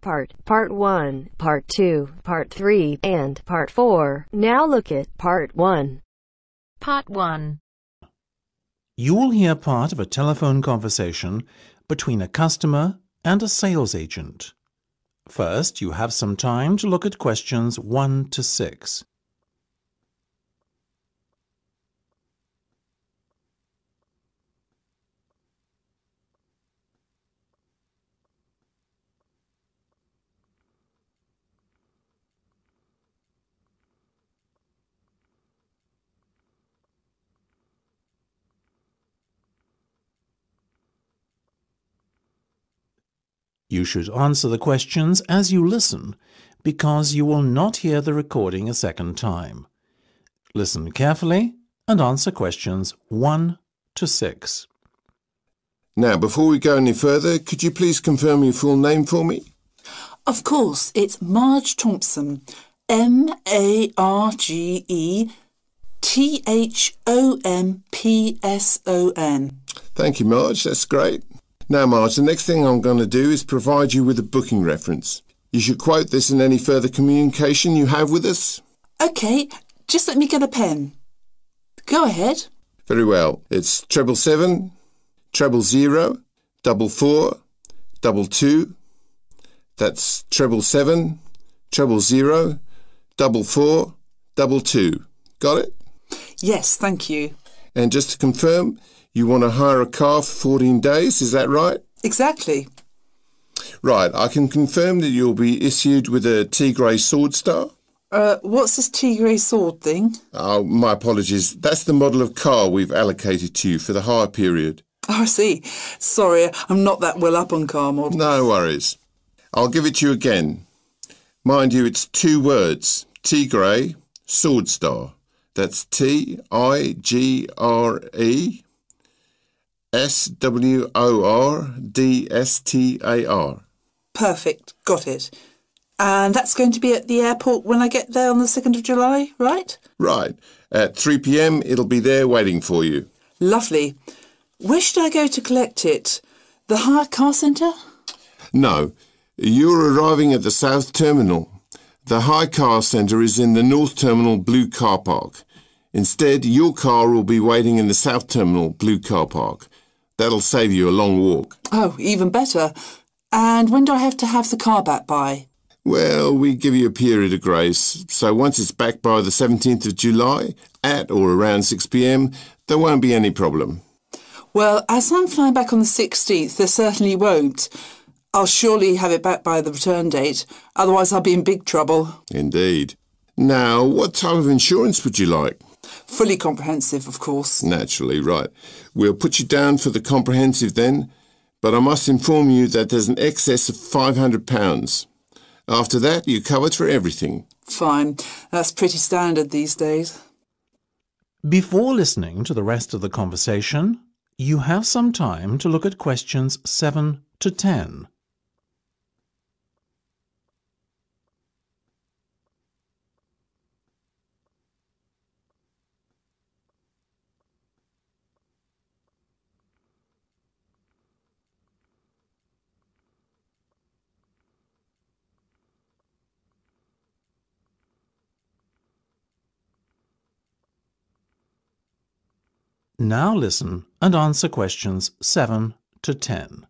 Part 1, Part 2, Part 3, and Part 4. Now look at Part 1. Part 1. You will hear part of a telephone conversation between a customer and a sales agent. First, you have some time to look at questions 1 to 6. You should answer the questions as you listen, because you will not hear the recording a second time. Listen carefully and answer questions 1 to 6. Now, before we go any further, could you please confirm your full name for me? Of course, it's Marge Thompson. MARGETHOMPSON. Thank you, Marge. That's great. Now, Marge, the next thing I'm going to do is provide you with a booking reference. You should quote this in any further communication you have with us. OK, just let me get a pen. Go ahead. Very well. It's 777 000 44 22. That's 777 000 44 22. Got it? Yes, thank you. And just to confirm, you want to hire a car for 14 days, is that right? Exactly. Right, I can confirm that you'll be issued with a Tigray Sword Star. What's this Tigray sword thing? Oh, my apologies. That's the model of car we've allocated to you for the hire period. Oh, I see. Sorry, I'm not that well up on car models. No worries. I'll give it to you again. Mind you, it's 2 words. Tigray Sword Star. That's Tigre SWORDSTAR. Perfect, got it. And that's going to be at the airport when I get there on the 2nd of July, right? Right. At 3 p.m, it'll be there waiting for you. Lovely. Where should I go to collect it? The hire car centre? No, you're arriving at the South Terminal. The hire car centre is in the North Terminal Blue Car Park. Instead, your car will be waiting in the South Terminal Blue Car Park. That'll save you a long walk. Oh, even better. And when do I have to have the car back by? Well, we give you a period of grace. So once it's back by the 17th of July, at or around 6 p.m, there won't be any problem. Well, as I'm flying back on the 16th, there certainly won't. I'll surely have it back by the return date. Otherwise, I'll be in big trouble. Indeed. Now, what type of insurance would you like? Fully comprehensive, of course. Naturally, right. We'll put you down for the comprehensive then, but I must inform you that there's an excess of £500. After that, you're covered for everything. Fine. That's pretty standard these days. Before listening to the rest of the conversation, you have some time to look at questions 7 to 10. Now listen and answer questions 7 to 10.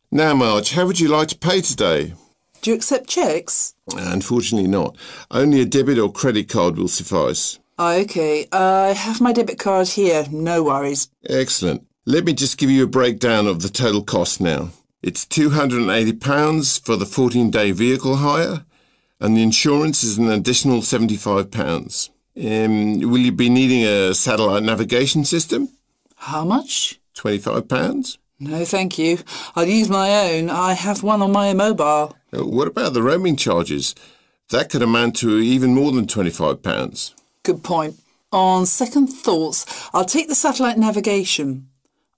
Now, Marge, how would you like to pay today? Do you accept cheques? Unfortunately not. Only a debit or credit card will suffice. OK. I have my debit card here. No worries. Excellent. Let me just give you a breakdown of the total cost now. It's £280 for the 14-day vehicle hire, and the insurance is an additional £75. Will you be needing a satellite navigation system? How much? £25. No, thank you. I'll use my own. I have one on my mobile. What about the roaming charges? That could amount to even more than £25. Good point. On second thoughts, I'll take the satellite navigation.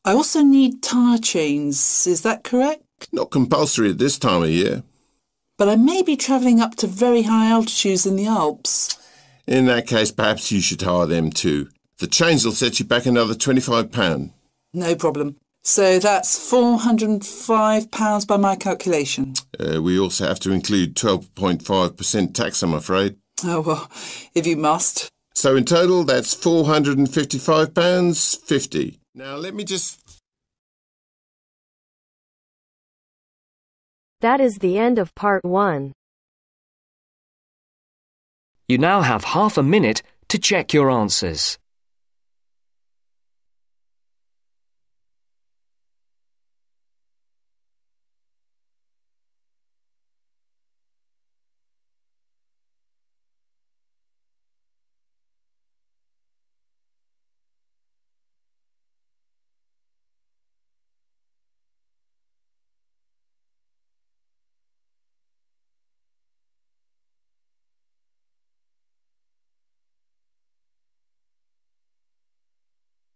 I also need tyre chains. Is that correct? Not compulsory at this time of year. But I may be travelling up to very high altitudes in the Alps. In that case, perhaps you should hire them too. The chains will set you back another £25. No problem. So that's £405 by my calculation. We also have to include 12.5% tax, I'm afraid. Oh, well, if you must. So in total, that's £455.50. Now, let me just... That is the end of part 1. You now have half a minute to check your answers.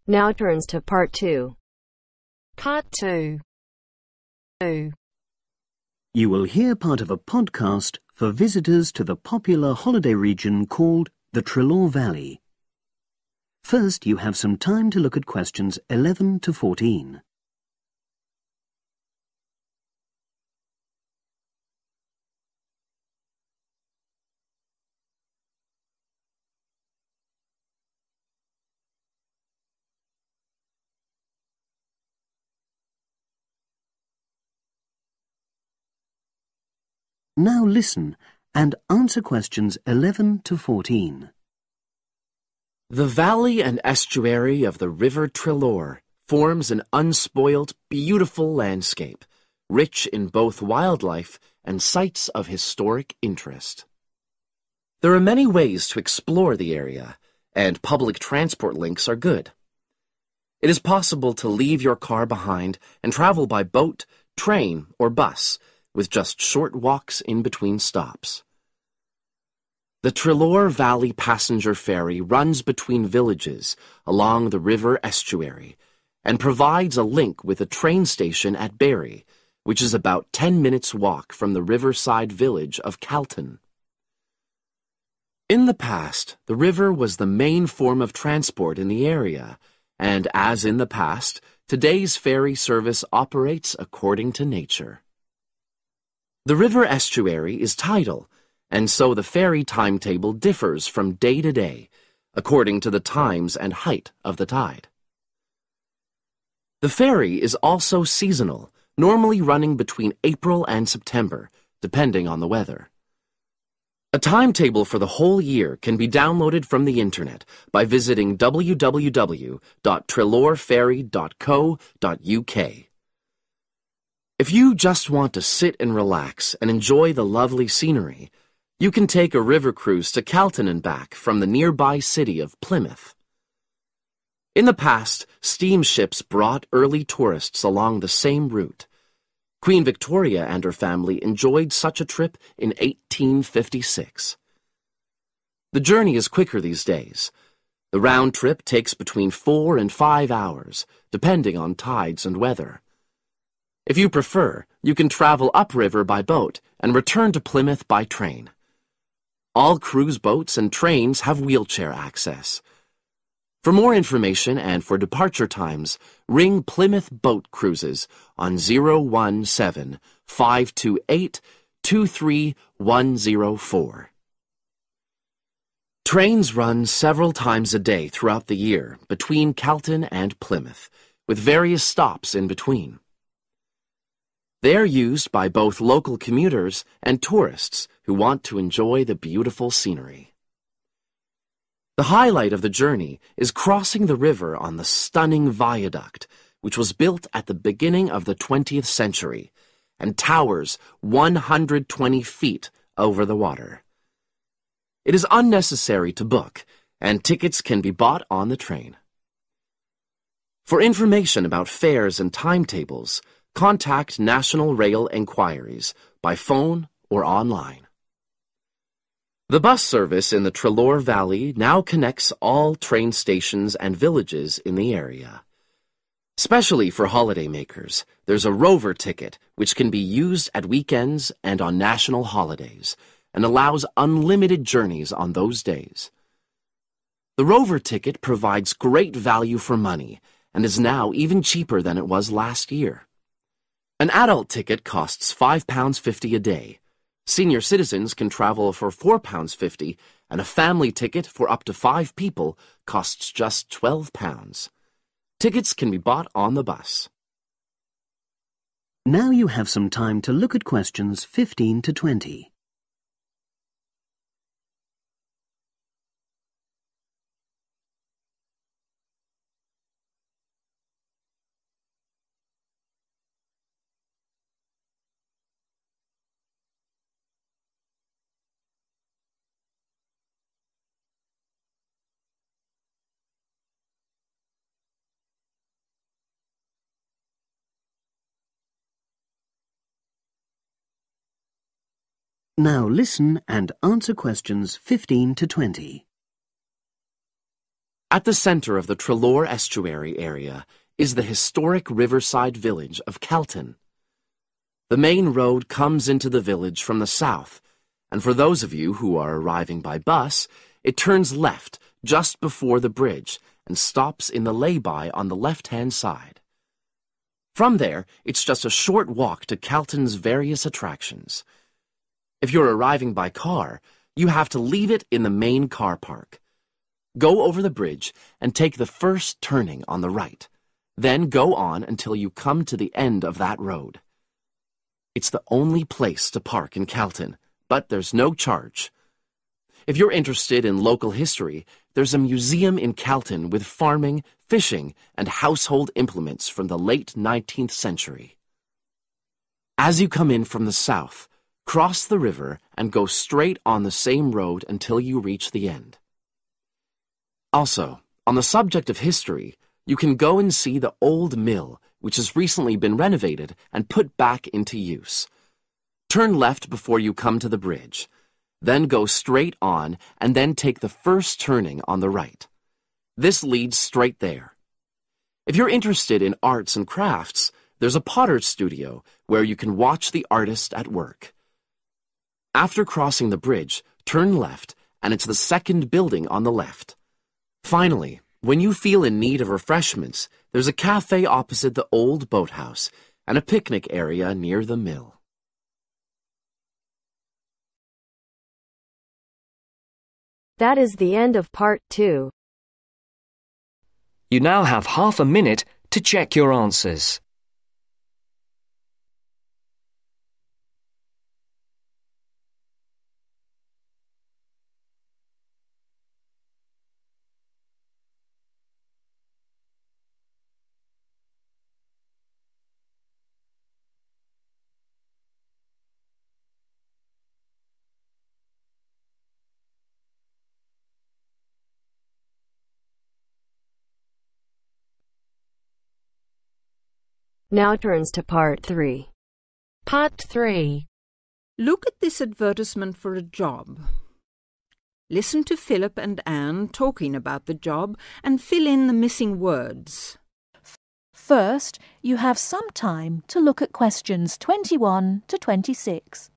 Now turns to part 2. Part 2. You will hear part of a podcast for visitors to the popular holiday region called the Trelaw Valley. First, you have some time to look at questions 11 to 14. Now listen and answer questions 11 to 14. The valley and estuary of the River Trelaw forms an unspoilt, beautiful landscape, rich in both wildlife and sites of historic interest. There are many ways to explore the area, and public transport links are good. It is possible to leave your car behind and travel by boat, train, or bus, with just short walks in between stops. The Trelaw Valley Passenger Ferry runs between villages along the river estuary and provides a link with a train station at Barry, which is about 10 minutes' walk from the riverside village of Calton. In the past, the river was the main form of transport in the area, and as in the past, today's ferry service operates according to nature. The river estuary is tidal, and so the ferry timetable differs from day to day, according to the times and height of the tide. The ferry is also seasonal, normally running between April and September, depending on the weather. A timetable for the whole year can be downloaded from the internet by visiting www.trelawferry.co.uk. If you just want to sit and relax and enjoy the lovely scenery, you can take a river cruise to Calton and back from the nearby city of Plymouth. In the past, steamships brought early tourists along the same route. Queen Victoria and her family enjoyed such a trip in 1856. The journey is quicker these days. The round trip takes between 4 and 5 hours, depending on tides and weather. If you prefer, you can travel upriver by boat and return to Plymouth by train. All cruise boats and trains have wheelchair access. For more information and for departure times, ring Plymouth Boat Cruises on 017-528-23104. Trains run several times a day throughout the year between Calton and Plymouth, with various stops in between. They are used by both local commuters and tourists who want to enjoy the beautiful scenery. The highlight of the journey is crossing the river on the stunning viaduct, which was built at the beginning of the 20th century and towers 120 feet over the water. It is unnecessary to book, and tickets can be bought on the train. For information about fares and timetables, contact National Rail Enquiries by phone or online. The bus service in the Trelaw Valley now connects all train stations and villages in the area. Especially for holidaymakers, there's a Rover ticket which can be used at weekends and on national holidays and allows unlimited journeys on those days. The Rover ticket provides great value for money and is now even cheaper than it was last year. An adult ticket costs £5.50 a day. Senior citizens can travel for £4.50, and a family ticket for up to 5 people costs just £12. Tickets can be bought on the bus. Now you have some time to look at questions 15 to 20. Now listen and answer questions 15 to 20. At the center of the Treloar estuary area is the historic riverside village of Calton. The main road comes into the village from the south, and for those of you who are arriving by bus, it turns left just before the bridge and stops in the lay-by on the left-hand side. From there, it's just a short walk to Calton's various attractions. If you're arriving by car, you have to leave it in the main car park. Go over the bridge and take the first turning on the right. Then go on until you come to the end of that road. It's the only place to park in Calton, but there's no charge. If you're interested in local history, there's a museum in Calton with farming, fishing, and household implements from the late 19th century. As you come in from the south, cross the river and go straight on the same road until you reach the end. Also, on the subject of history, you can go and see the old mill, which has recently been renovated and put back into use. Turn left before you come to the bridge. Then go straight on and then take the first turning on the right. This leads straight there. If you're interested in arts and crafts, there's a potter's studio where you can watch the artist at work. After crossing the bridge, turn left, and it's the second building on the left. Finally, when you feel in need of refreshments, there's a cafe opposite the old boathouse and a picnic area near the mill. That is the end of part 2. You now have half a minute to check your answers. Now turns to part 3. Part 3. Look at this advertisement for a job. Listen to Philip and Anne talking about the job and fill in the missing words. First, you have some time to look at questions 21 to 26.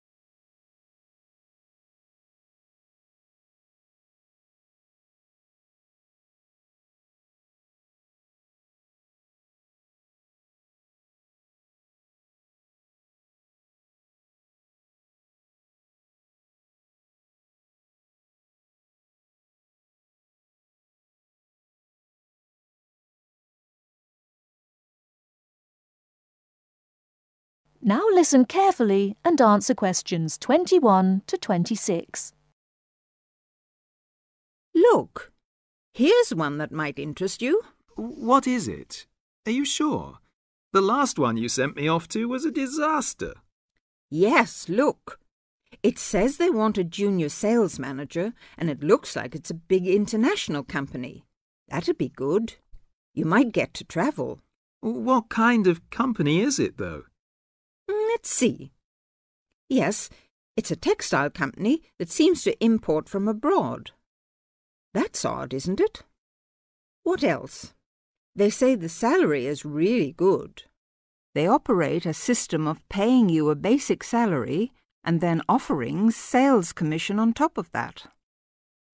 Now listen carefully and answer questions 21 to 26. Look, here's one that might interest you. What is it? Are you sure? The last one you sent me off to was a disaster. Yes, look. It says they want a junior sales manager, and it looks like it's a big international company. That'd be good. You might get to travel. What kind of company is it, though? Let's see. Yes, it's a textile company that seems to import from abroad. That's odd, isn't it? What else? They say the salary is really good. They operate a system of paying you a basic salary and then offering sales commission on top of that.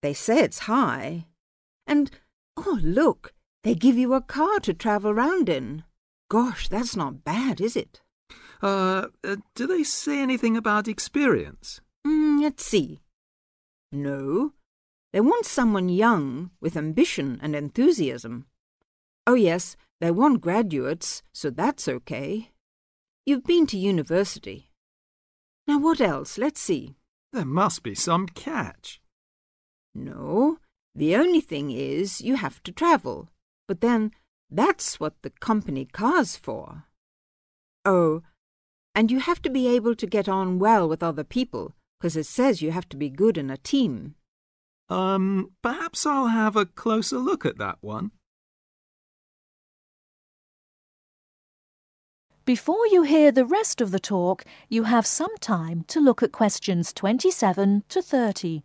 They say it's high. And, oh, look, They give you a car to travel round in. Gosh, that's not bad, is it? Do they say anything about experience? Let's see. No, they want someone young with ambition and enthusiasm. Oh yes, they want graduates, so that's okay. You've been to university. Now what else? Let's see. There must be some catch. No, the only thing is you have to travel. But then that's what the company car's for. Oh, and you have to be able to get on well with other people, because it says you have to be good in a team. Perhaps I'll have a closer look at that one. Before you hear the rest of the talk, you have some time to look at questions 27 to 30.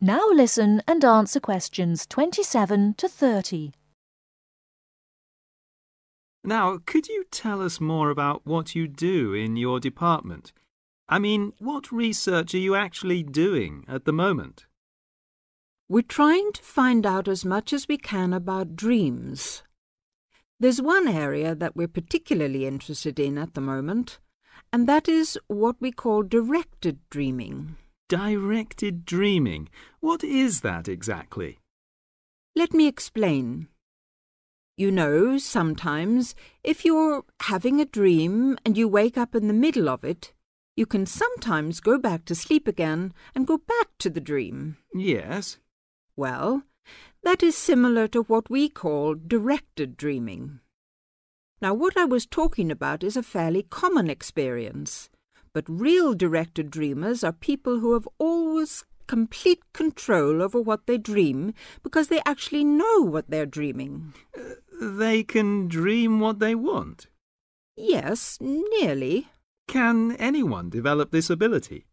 Now listen and answer questions 27 to 30. Now, could you tell us more about what you do in your department? I mean, what research are you actually doing at the moment? We're trying to find out as much as we can about dreams. There's one area that we're particularly interested in at the moment, and that is what we call directed dreaming. Directed dreaming? What is that exactly? Let me explain. You know, sometimes, if you're having a dream and you wake up in the middle of it, you can sometimes go back to sleep again and go back to the dream. Yes. Well, that is similar to what we call directed dreaming. Now, what I was talking about is a fairly common experience, but real directed dreamers are people who have always complete control over what they dream because they actually know what they're dreaming. They can dream what they want? Yes, nearly. Can anyone develop this ability?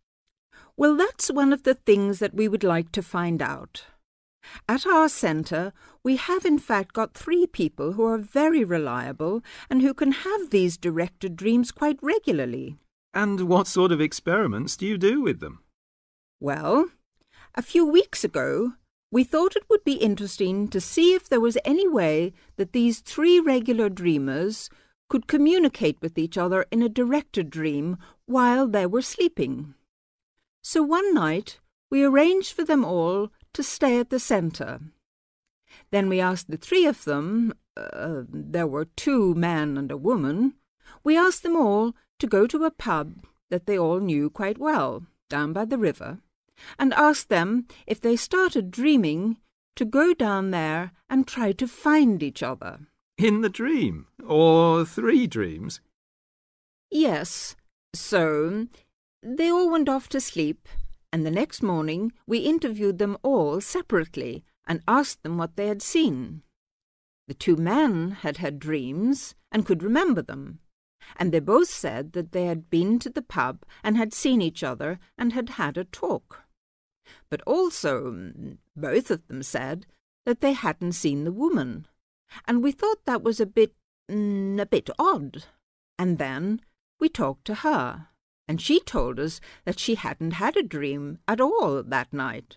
Well, that's one of the things that we would like to find out. At our centre, we have in fact got 3 people who are very reliable and who can have these directed dreams quite regularly. And what sort of experiments do you do with them? Well, a few weeks ago, we thought it would be interesting to see if there was any way that these 3 regular dreamers could communicate with each other in a directed dream while they were sleeping. So one night, we arranged for them all to stay at the centre. Then we asked the 3 of them, there were 2 men and a woman, we asked them all to go to a pub that they all knew quite well, down by the river, and asked them if they started dreaming to go down there and try to find each other. In the dream? Or 3 dreams? Yes. So they all went off to sleep, and the next morning we interviewed them all separately and asked them what they had seen. The 2 men had had dreams and could remember them, and they both said that they had been to the pub and had seen each other and had had a talk. But also, both of them said that they hadn't seen the woman, and we thought that was a bit odd. And then we talked to her, and she told us that she hadn't had a dream at all that night,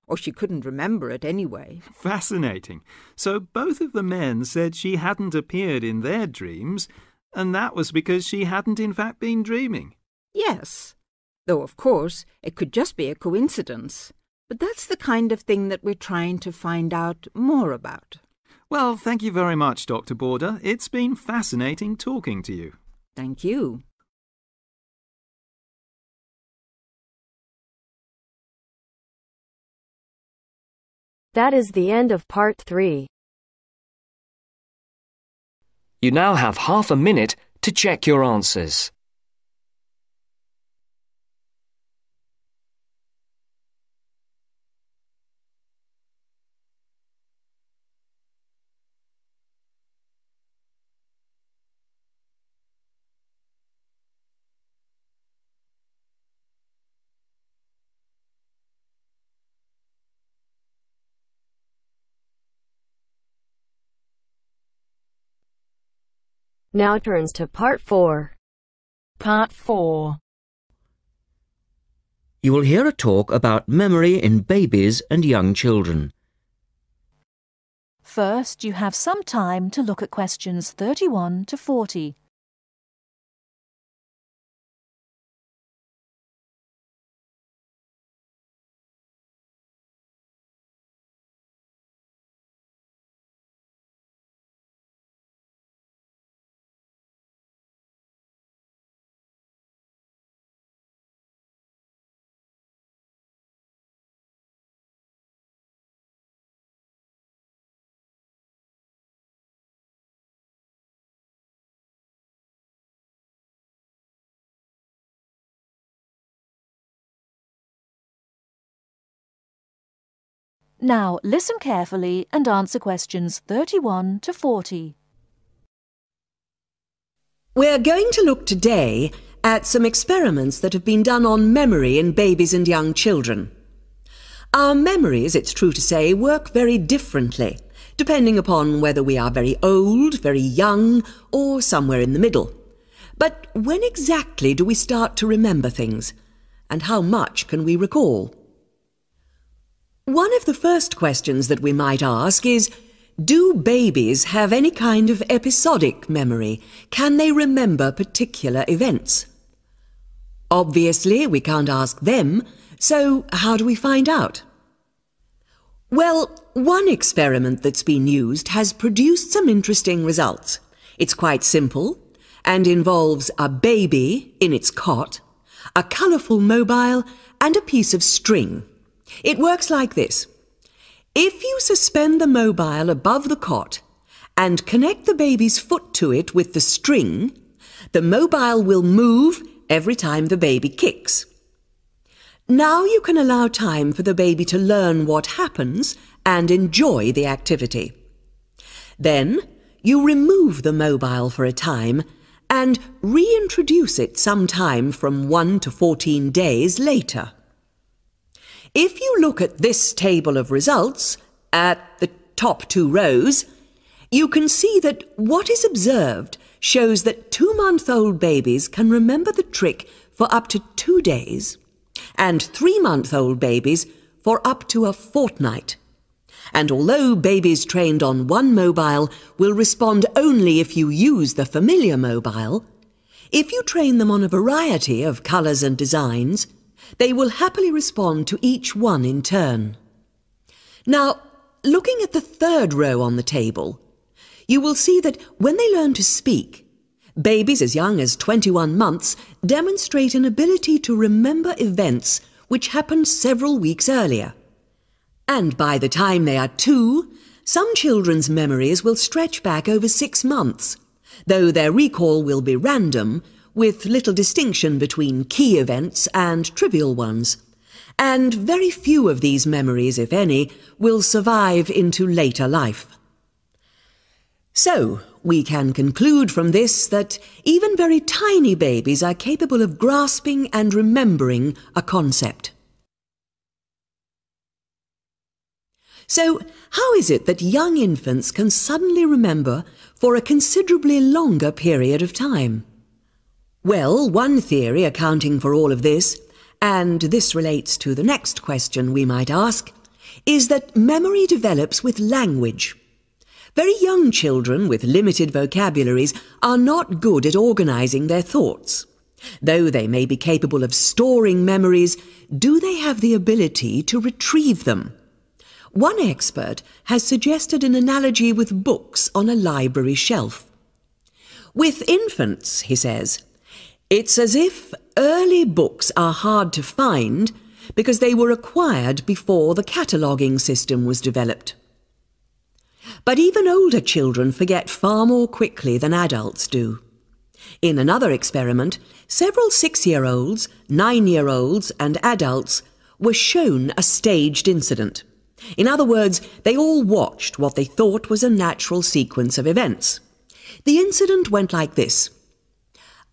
or she couldn't remember it anyway. Fascinating. So both of the men said she hadn't appeared in their dreams, and that was because she hadn't in fact been dreaming. Yes, though of course it could just be a coincidence. But that's the kind of thing that we're trying to find out more about. Well, thank you very much, Dr. Border. It's been fascinating talking to you. Thank you. That is the end of part 3. You now have half a minute to check your answers. Now turns to Part 4. Part 4. You will hear a talk about memory in babies and young children. First, you have some time to look at questions 31 to 40. Now listen carefully and answer questions 31 to 40. We're going to look today at some experiments that have been done on memory in babies and young children. Our memories, it's true to say, work very differently, depending upon whether we are very old, very young, or somewhere in the middle. But when exactly do we start to remember things? And how much can we recall? One of the first questions that we might ask is, do babies have any kind of episodic memory? Can they remember particular events? Obviously, we can't ask them, so how do we find out? Well, one experiment that's been used has produced some interesting results. It's quite simple and involves a baby in its cot, a colourful mobile, and a piece of string. It works like this. If you suspend the mobile above the cot and connect the baby's foot to it with the string, the mobile will move every time the baby kicks. Now you can allow time for the baby to learn what happens and enjoy the activity. Then you remove the mobile for a time and reintroduce it sometime from 1 to 14 days later. If you look at this table of results, at the top 2 rows, you can see that what is observed shows that 2-month-old babies can remember the trick for up to 2 days, and 3-month-old babies for up to a fortnight. And although babies trained on one mobile will respond only if you use the familiar mobile, if you train them on a variety of colours and designs, they will happily respond to each one in turn. Now, looking at the 3rd row on the table, you will see that when they learn to speak, babies as young as 21 months demonstrate an ability to remember events which happened several weeks earlier. And by the time they are 2, some children's memories will stretch back over 6 months, though their recall will be random, with little distinction between key events and trivial ones. And very few of these memories, if any, will survive into later life. So, we can conclude from this that even very tiny babies are capable of grasping and remembering a concept. So, how is it that young infants can suddenly remember for a considerably longer period of time? Well, one theory accounting for all of this, and this relates to the next question we might ask, is that memory develops with language. Very young children with limited vocabularies are not good at organising their thoughts. Though they may be capable of storing memories, do they have the ability to retrieve them? One expert has suggested an analogy with books on a library shelf. With infants, he says, it's as if early books are hard to find because they were acquired before the cataloguing system was developed. But even older children forget far more quickly than adults do. In another experiment, several 6-year-olds, 9-year-olds and adults were shown a staged incident. In other words, they all watched what they thought was a natural sequence of events. The incident went like this.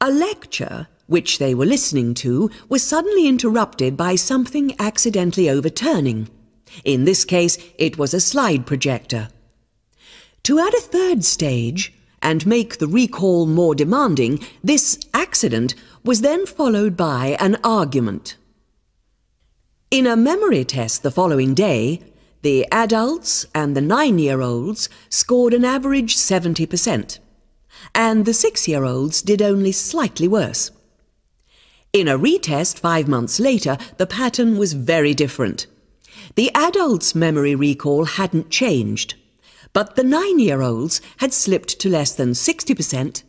A lecture, which they were listening to, was suddenly interrupted by something accidentally overturning. In this case, it was a slide projector. To add a third stage, and make the recall more demanding, this accident was then followed by an argument. In a memory test the following day, the adults and the 9-year-olds scored an average 70%, and the 6-year-olds did only slightly worse. In a retest 5 months later, the pattern was very different. The adults' memory recall hadn't changed, but the 9-year-olds had slipped to less than 60%,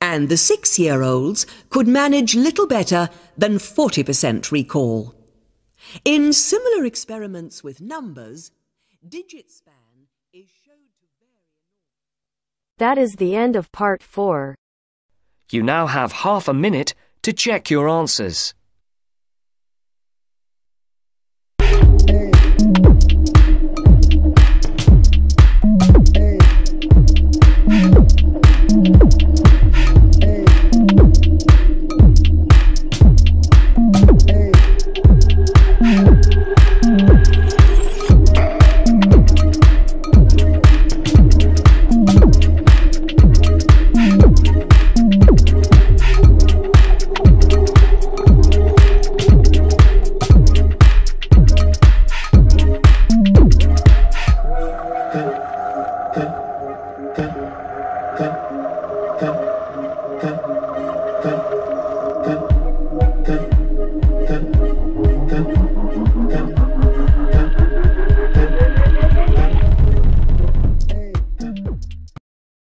and the 6-year-olds could manage little better than 40% recall. In similar experiments with numbers, digit span is showed to vary. That is the end of part 4. You now have half a minute to check your answers. Dun, dun, dun, dun.